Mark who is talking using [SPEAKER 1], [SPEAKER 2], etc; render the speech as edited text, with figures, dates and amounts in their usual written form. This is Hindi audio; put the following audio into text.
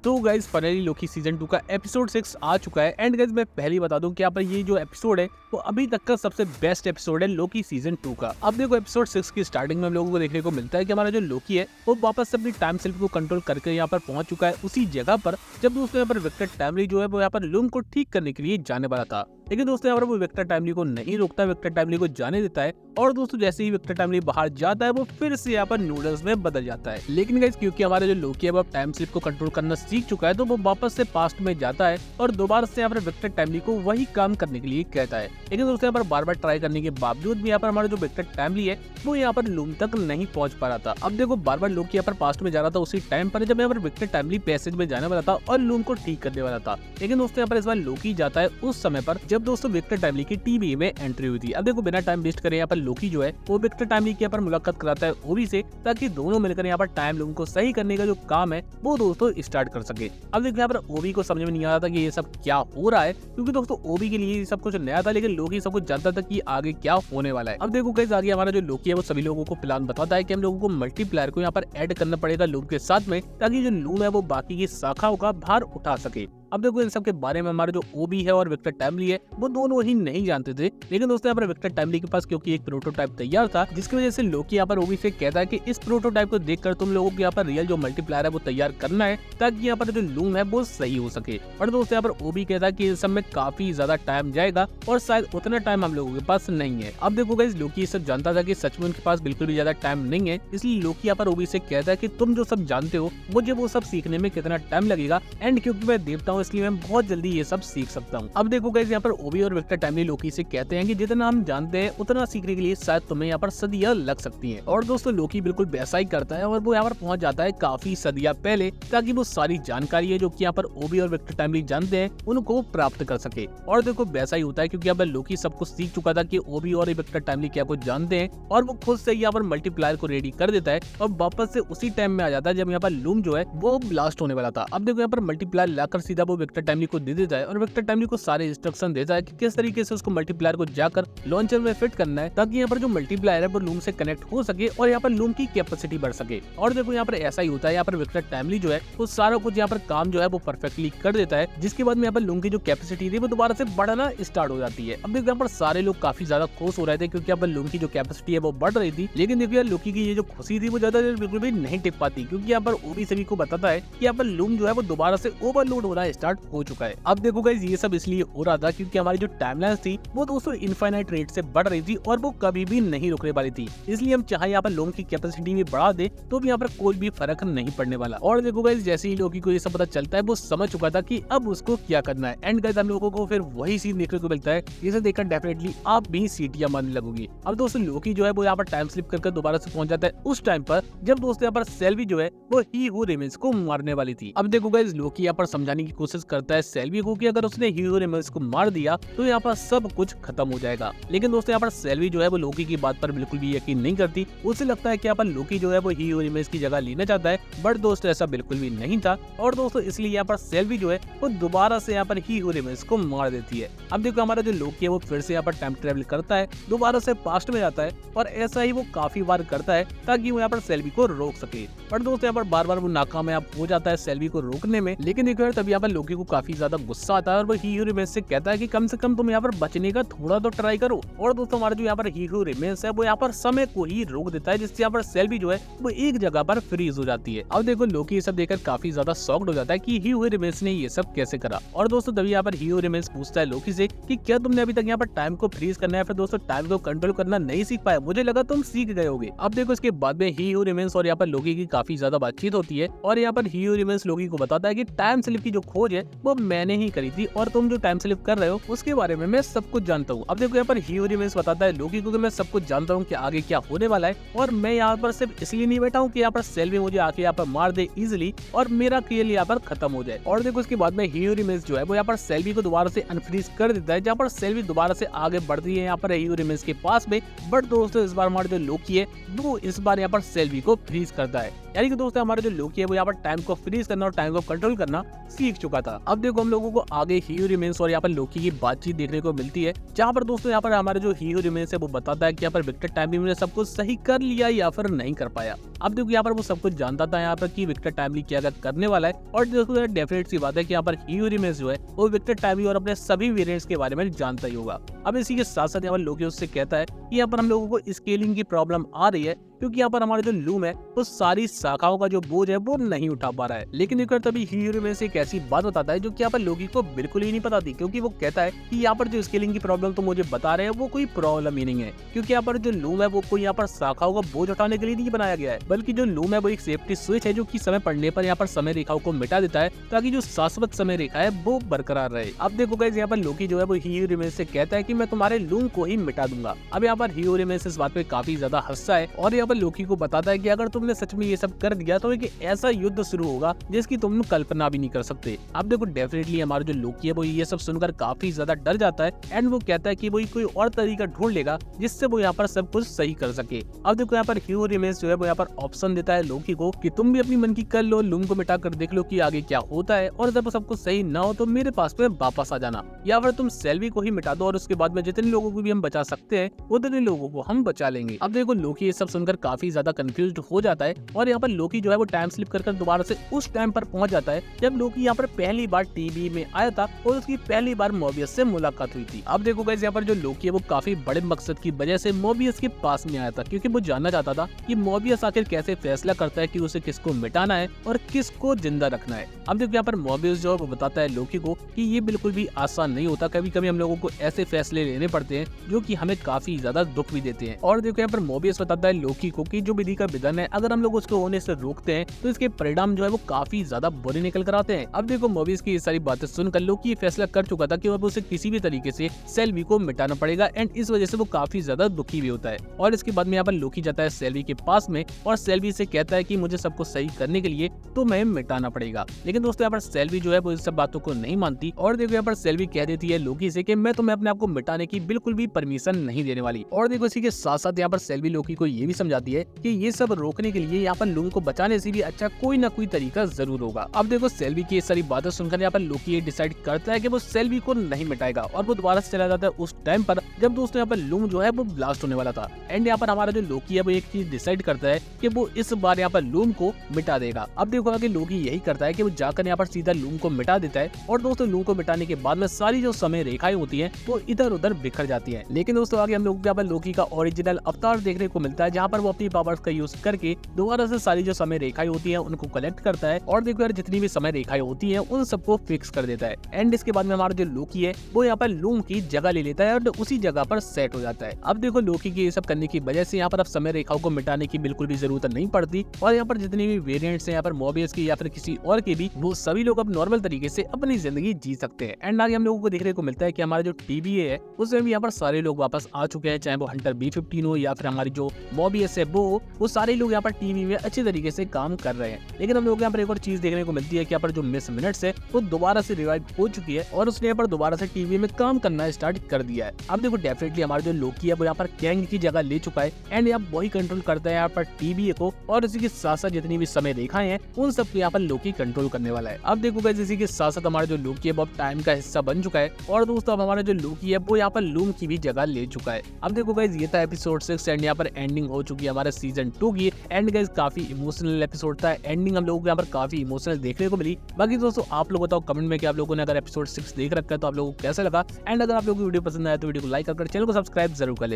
[SPEAKER 1] तो गाइज फाइनली लोकी सीजन 2 का एपिसोड 6 आ चुका है। एंड गाइज मैं पहले ही बता दूं कि यहाँ पर ये जो एपिसोड है वो अभी तक का सबसे बेस्ट एपिसोड है लोकी सीजन 2 का। अब देखो एपिसोड 6 की स्टार्टिंग में हम लोगों को देखने को मिलता है कि हमारा जो लोकी है वो वापस से अपनी टाइम स्लिप को कंट्रोल करके यहाँ पर पहुंच चुका है उसी जगह पर जब दोस्तों यहाँ पर विक्टर टाइमली जो है वो यहाँ पर लूम को ठीक करने के लिए जाने वाला था। लेकिन दोस्तों यहाँ पर वो विक्टर टाइमली को नहीं रोकता, विक्टर टाइमली को जाने देता है। और दोस्तों जैसे ही विक्टर टाइमली बाहर जाता है वो फिर से यहाँ पर नूडल्स में बदल जाता है। लेकिन गाइस क्योंकि हमारे जो लोकी है वो टाइम स्लिप को कंट्रोल करना सीख चुका है तो वो वापस से पास्ट में जाता है और दोबारा से यहाँ पर विक्टर टाइमली को वही काम करने के लिए कहता है। लेकिन दोस्तों यहाँ पर बार बार ट्राई करने के बावजूद भी यहाँ पर हमारा जो विक्टर टाइमली है वो यहाँ पर लूम तक नहीं पहुंच पा रहा था। अब देखो बार बार लोकी यहाँ पर पास्ट में जा रहा था उसी टाइम पर जब यहाँ पर विक्टर टाइमली पैसेज में जाने वाला था और लूम को ठीक करने वाला था। लेकिन दोस्तों यहाँ पर इस बार लोकी जाता है उस समय पर जब दोस्तों विक्टर टाइमली की टीवी में एंट्री हुई थी। अब देखो बिना टाइम वेस्ट करे यहाँ पर लोकी जो है वो विक्टर टाइमली के यहाँ पर मुलाकात कराता है ओबी से, ताकि दोनों मिलकर यहाँ पर टाइम लूम को सही करने का जो काम है वो दोस्तों स्टार्ट कर सके। अब देखो यहाँ पर ओबी को समझ में नहीं आ रहा था कि ये सब क्या हो रहा है, क्योंकि दोस्तों ओबी के लिए ये सब कुछ नया था लेकिन लोकी सब कुछ जानता था कि आगे क्या होने वाला है। अब देखो गाइस आगे हमारा जो लोकी है वो सभी लोगों को प्लान बताता है कि हम लोगों को मल्टीप्लायर को यहाँ पर ऐड करना पड़ेगा लूम के साथ में, ताकि जो लूम है वो बाकी की शाखाओं का भार उठा सके। अब देखो इन सब के बारे में हमारे जो ओबी है और विक्टर टाइमली है वो दोनों ही नहीं जानते थे। लेकिन दोस्तों यहाँ पर विक्टर टाइमली के पास क्योंकि एक प्रोटोटाइप तैयार था, जिसकी वजह से लोकी यहाँ पर ओबी से कहता है कि इस प्रोटोटाइप को देखकर तुम लोगों को यहाँ पर रियल जो मल्टीप्लायर है वो तैयार करना है, ताकि यहाँ पर जो लूम है वो सही हो सके। और दोस्तों यहाँ पर ओबी कहता है कि इस सब में काफी ज्यादा टाइम जाएगा और शायद उतना टाइम हम लोगों के पास नहीं है। अब देखो गाइस लोकी ये सब जानता था कि सच में उनके पास बिल्कुल भी ज्यादा टाइम नहीं है, इसलिए लोकी यहाँ पर ओबी से कहता है कि तुम जो सब जानते हो मुझे वो सब सीखने में कितना टाइम लगेगा, एंड क्योंकि मैं देवता हूँ इसलिए मैं बहुत जल्दी ये सब सीख सकता हूँ। अब देखो गाइस यहाँ पर ओबी और विक्टर टाइमली लोकी से कहते हैं कि जितना हम जानते हैं उतना सीखने के लिए शायद तुम्हें यहाँ पर सदियां लग सकती हैं। और दोस्तों लोकी बिल्कुल वैसा ही करता है और वो यहाँ पर पहुंच जाता है काफी सदियां पहले, ताकि वो सारी जानकारी है जो कि यहाँ पर ओबी और विक्टर टाइमली जानते हैं उनको प्राप्त कर सके। और देखो वैसा ही होता है क्योंकि यहाँ पर लोकी सब कुछ सीख चुका था कि ओबी और विक्टर टाइमली क्या कुछ जानते हैं, और वो खुद से यहाँ पर मल्टीप्लायर को रेडी कर देता है और वापस से उसी टाइम में आ जाता है जब यहाँ पर लूम जो है वो ब्लास्ट होने वाला था। अब देखो यहाँ पर मल्टीप्लायर लाकर सीधा वो विक्टर टाइमली को दे देता है और विक्टर टाइमली को सारे इंस्ट्रक्शन देता है कि किस तरीके से उसको मल्टीप्लायर को जाकर लॉन्चर में फिट करना है, ताकि यहाँ पर जो मल्टीप्लायर है वो लूम से कनेक्ट हो सके और यहाँ पर लूम की कैपेसिटी बढ़ सके। और देखो यहाँ पर ऐसा ही होता है, यहाँ पर विक्टर टाइमली जो है वो सारा कुछ यहाँ पर काम जो है वो परफेक्टली कर देता है, जिसके बाद में यहाँ पर लूम की जो कैपेसिटी थी वो दोबारा से बढ़ना स्टार्ट हो जाती है। अब देखो यहाँ पर सारे लोग काफी ज्यादा खुश हो रहे थे क्योंकि यहाँ पर लूम की जो कैपेसिटी है वो बढ़ रही थी। लेकिन देखो यार लोकी की ये जो खुशी थी वो ज्यादा देर बिल्कुल भी नहीं टिक पाती, क्योंकि यहाँ पर ओबी सभी को बताता है कि यहाँ पर लूम जो है वो दोबारा से ओवरलोड होना स्टार्ट हो चुका है। अब देखो गाइस ये सब इसलिए हो रहा था क्योंकि हमारी जो टाइमलाइन थी वो दोस्तों इनफाइनाइट रेट से बढ़ रही थी और वो कभी भी नहीं रुकने वाली थी, इसलिए हम चाहे यहाँ पर लूम की कैपेसिटी भी बढ़ा दे तो भी यहाँ पर कोई भी फर्क नहीं पड़ने वाला। और देखो गाइस जैसे ही लोकी को ये सब पता चलता है वो समझ चुका था कि अब उसको क्या करना है। एंड गाइस हम लोगों को फिर वही सीन देखने को मिलता है जिसे देखकर डेफिनेटली आप भी सीटियां मारने लगोगी। अब दोस्तों लोकी जो है वो यहाँ पर टाइम स्लिप करके दोबारा से पहुंच जाता है उस टाइम पर जब दोस्तों यहाँ पर सेल्वी जो है वो ही हू रिमेन्स को मारने वाली थी। अब देखो गाइस लोकी यहाँ पर समझाने की कोशिश करता है सेल्वी को कि अगर उसने ही हू रिमेन्स को मार दिया तो यहाँ पर सब कुछ खत्म हो जाएगा। लेकिन दोस्तों यहाँ पर सेल्वी जो है वो लोकी की बात पर बिल्कुल भी यकीन नहीं करती। उसे लगता है कि यहाँ पर लोकी जो है वो ही इमेज की जगह लेना चाहता है, बट दोस्तों ऐसा बिल्कुल भी नहीं था। और दोस्तों इसलिए यहाँ पर सेल्वी जो है वो दोबारा से यहाँ पर ही इमेज को मार देती है। अब देखो हमारा जो लोकी है वो फिर से यहाँ पर टाइम ट्रेवल करता है, दोबारा से पास्ट में जाता है और ऐसा ही वो काफी बार करता है ताकि वो यहाँ पर सेल्वी को रोक सके। पर दोस्तों यहाँ पर बार बार वो नाकामयाब हो जाता है सेल्वी को रोकने में। लेकिन देखो यार तभी यहाँ पर लोकी को काफी ज्यादा गुस्सा आता है और वो ही इमेज से कहता है कि कम से कम तुम यहाँ पर बचने का थोड़ा तो ट्राई करो। और दोस्तों हमारा जो यहाँ पर हीरो रिमेन्स है वो यहाँ पर समय को ही रोक देता है, जिससे यहाँ पर सेल्वी जो है वो एक जगह पर फ्रीज हो जाती है। अब देखो लोकी ये सब देखकर काफी ज्यादा शॉक्ड हो जाता है कि हीरो रिमेन्स ने ये सब कैसे करा। और दोस्तों तभी यहाँ पर हीरो रिमेन्स पूछता है लोकी से कि क्या तुमने अभी तक यहाँ पर टाइम को फ्रीज करना है, फिर दोस्तों टाइम को कंट्रोल करना नहीं सीख पाया, मुझे लगा तुम सीख गए होगे। अब देखो इसके बाद में हीरो रिमेन्स और यहाँ पर लोकी की काफी ज्यादा बातचीत होती है और यहाँ पर हीरो रिमेन्स लोकी को बताता है कि टाइम स्लिप की जो खोज है वो मैंने ही करी थी और तुम जो टाइम स्लिप कर रहे हो उसके बारे में मैं सब कुछ जानता हूँ। अब देखो यहाँ पर हीरो रिमेन्स बताता है लोकी को कि मैं सब कुछ जानता हूँ कि आगे क्या होने वाला है, और मैं यहाँ पर सिर्फ इसलिए नहीं बैठा हूँ कि यहाँ पर सेल्वी मुझे आके यहाँ पर मार दे इजिली और मेरा खेल यहाँ पर खत्म हो जाए। और देखो इसके बाद में हीरो रिमेन्स जो है वो यहाँ पर सेल्वी को दोबारा से अनफ्रीज कर देता है, जहाँ पर सेल्वी दोबारा से आगे बढ़ती है यहाँ पर हीरो रिमेन्स के पास में। बट दोस्तों इस बार हमारे जो लोकी है वो इस बार यहाँ पर सेल्वी को फ्रीज करता है। यानी कि दोस्तों हमारा जो लोकी है वो यहाँ पर टाइम को फ्रीज करना और टाइम को कंट्रोल करना सीख चुका था। अब देखो हम लोगों को आगे ही रिमेंस और यहाँ पर लोकी की बातचीत देखने को मिलती है, जहाँ पर दोस्तों यहाँ पर हमारे जो ही रिमेंस है वो बताता है कि यहाँ पर विक्टर टाइमली ने सब कुछ सही कर लिया या फिर नहीं कर पाया। अब देखो यहाँ पर वो सब कुछ जानता था यहाँ पर कि विक्टर टाइमली क्या करने वाला है, और देखो डेफिनेट सी बात है कि यहाँ पर ही रिमेंस जो है वो विक्टर टाइमली और अपने सभी वेरिएंट्स के बारे में जानता ही होगा। अब इसी के साथ साथ यहाँ पर लोकी उससे कहता है कि यहाँ पर हम लोगों को स्केलिंग की प्रॉब्लम आ रही है, क्योंकि यहाँ पर हमारा जो लूम है वो सारी शाखाओं का जो बोझ है वो नहीं उठा पा रहा है। लेकिन एक बार तभी हीरो में से एक ऐसी बात बताता है जो कि यहाँ पर लोकी को बिल्कुल ही नहीं पता थी, क्योंकि वो कहता है कि यहाँ पर जो स्केलिंग की प्रॉब्लम तो मुझे बता रहे हैं वो कोई प्रॉब्लम ही नहीं है, क्योंकि यहाँ पर जो लूम है वो कोई यहाँ पर शाखाओं का बोझ उठाने के लिए नहीं बनाया गया है, बल्कि जो लूम है वो एक सेफ्टी स्विच है जो कि समय पड़ने पर यहाँ पर समय रेखाओं को मिटा देता है, ताकि जो शाश्वत समय रेखा है वो बरकरार रहे। अब देखो गाइस यहाँ पर लोकी जो है वो हीरो रिमेंस से कहता है कि मैं तुम्हारे लूम को ही मिटा दूंगा। अब यहाँ पर हीरो रिमेंस इस बात पे काफी ज्यादा हंसता है और यहाँ पर लोकी को बताता है कि अगर तुमने सच में ये सब कर दिया तो एक ऐसा युद्ध शुरू होगा जिसकी तुम कल्पना भी नहीं कर सकते। अब देखो डेफिनेटली हमारा जो लोकी है वो ये सब सुनकर काफी ज्यादा डर जाता है एंड वो कहता है कि वो कोई और तरीका ढूंढ लेगा जिससे वो यहाँ पर सब कुछ सही कर सके। अब देखो यहाँ पर हीरो रिमेंस जो है वो यहाँ पर ऑप्शन देता है लोकी को कि तुम भी अपनी मन की कर लो, लूम को मिटा कर देख लो कि आगे क्या होता है, और जब सब कुछ सही ना हो तो मेरे पास में वापस आ जाना, या फिर तुम सेल्वी को ही मिटा दो और उसके बाद में जितने लोगों को भी हम बचा सकते हैं उतने लोगों को हम बचा लेंगे। अब देखो लोकी ये सब सुनकर काफी ज्यादा कंफ्यूज हो जाता है और यहाँ पर लोकी जो है वो टाइम स्लिप कर दोबारा से उस टाइम पर पहुंच जाता है जब लोकी यहाँ पर पहली बार टीवी में आया था और उसकी पहली बार मोबियस से मुलाकात हुई थी। अब देखो गाइस यहाँ पर जो लोकी है वो काफी बड़े मकसद की वजह से मोबियस के पास में आया था, क्योंकि वो जानना चाहता था कि मोबियस आखिर कैसे फैसला करता है कि उसे किसको मिटाना है और किसको जिंदा रखना है। अब देखो यहाँ पर मोबियस जो है वो बताता है लोकी को कि ये बिल्कुल भी आसान नहीं होता, कभी कभी हम लोगों को ऐसे फैसले लेने पड़ते हैं जो कि हमें काफी ज्यादा दुख भी देते हैं। और देखो यहाँ पर मोबियस बताता है लोकी को कि जो विधि का विधान है अगर हम लोग उसको होने से रोकते हैं तो इसके परिणाम जो है वो काफी ज्यादा बुरे निकल कर आते हैं। अब देखो मोबियस की ये सारी बातें सुनकर लोकी फैसला कर चुका था कि अब उसे किसी भी तरीके से सेल्वी को मिटाना पड़ेगा एंड इस वजह से वो काफी ज्यादा दुखी भी होता है। और इसके बाद में यहाँ पर लोकी जाता है सेल्वी के पास में और सेल्वी से कहता है कि मुझे सब कुछ सही करने के लिए तुम्हें मिटाना पड़ेगा। लेकिन दोस्तों यहाँ पर सेल्वी जो है वो इस सब बातों को नहीं मानती और देखो यहाँ पर सेल्वी कह देती है लोकी से कि मैं तुम्हें अपने आप को मिटाने की बिल्कुल भी परमिशन नहीं देने वाली। और देखो इसी के साथ साथ यहाँ पर सेल्वी लोकी को ये भी समझाती है कि ये सब रोकने के लिए यहाँ पर लोकी को बचाने से भी अच्छा कोई ना कोई तरीका जरूर होगा। अब देखो सेल्वी की ये सारी बातें सुनकर यहाँ पर लोकी ये डिसाइड करता है कि वो सेल्वी को नहीं मिटाएगा और वो दोबारा से चला जाता है उस टाइम पर जब दोस्तों यहाँ पर लूम जो है वो ब्लास्ट होने वाला था। एंड यहाँ पर हमारा जो लोकी है वो एक चीज डिसाइड करता है कि वो इस बार यहाँ पर लूम को मिटा देगा। अब देखो आगे लोकी यही करता है कि वो जाकर यहाँ पर सीधा लूम को मिटा देता है और दोस्तों लूम को मिटाने के बाद में सारी जो समय रेखाएं होती है वो इधर उधर बिखर जाती है। लेकिन दोस्तों आगे हम लोग यहाँ पर लोकी का ओरिजिनल अवतार देखने को मिलता है, जहाँ पर वो अपनी पावर्स का यूज करके दोबारा से सारी जो समय रेखाएं होती है उनको कलेक्ट करता है और देखो यार जितनी भी समय रेखाएं होती है उन सबको फिक्स कर देता है। एंड इसके बाद में हमारा जो लोकी है वो यहाँ पर लूम की जगह ले लेता है और उसी जगह पर सेट हो जाता है। अब देखो लोकी की ये सब करने की वजह से यहाँ पर अब समय रेखाओं को मिटाने की बिल्कुल भी जरूरत नहीं पड़ती और यहाँ पर जितनी भी वेरिएंट्स हैं यहाँ पर मोबियस की या फिर किसी और के भी, वो सभी लोग अब नॉर्मल तरीके से अपनी जिंदगी जी सकते हैं। एंड आगे हम लोगों को देखने को मिलता है कि हमारा जो टीबीए है उसमें भी यहाँ पर सारे लोग वापस आ चुके हैं, चाहे वो हंटर B15 हो या फिर हमारी जो मोबियस है वो सारे लोग यहाँ पर टीवी में अच्छे तरीके से काम कर रहे हैं। लेकिन हम लोग यहाँ पर एक और चीज देखने को मिलती है कि यहाँ पर जो मिस मिनट्स है वो दोबारा से रिवाइव हो चुकी है और उसने यहाँ पर दोबारा से टीवी में काम करना स्टार्ट कर दिया है। अब देखो डेफिनेटली हमारा जो लोकी है वो यहाँ पर कैंग की जगह ले चुका है एंड यहाँ वही कंट्रोल करता है यहाँ पर टीबीए को और इसी के साथ साथ जितनी भी समय रेखाएं हैं उन सब को यहाँ पर लोकी कंट्रोल करने वाला है। अब देखो गाइस इसी के साथ साथ हमारा जो लोकी है वो अब टाइम का हिस्सा बन चुका है और दोस्तों अब हमारा जो लोकी है वो यहाँ पर लूम की भी जगह ले चुका है। अब देखो गाइस ये था एपिसोड 6 एंड यहाँ पर एंडिंग हो चुकी है हमारे सीजन 2 की। एंड गाइस काफी इमोशनल एपिसोड था, एंडिंग हम लोगों को यहाँ पर काफी इमोशनल देखने को मिली। बाकी दोस्तों आप लोग बताओ कमेंट में कि आप लोगों ने अगर एपिसोड 6 देख रखा है तो आप लोगों को कैसा लगा। एंड अगर आप लोगों को वीडियो पसंद आया तो वीडियो को लाइक कर चैनल को सब्सक्राइब जरूर कर ले।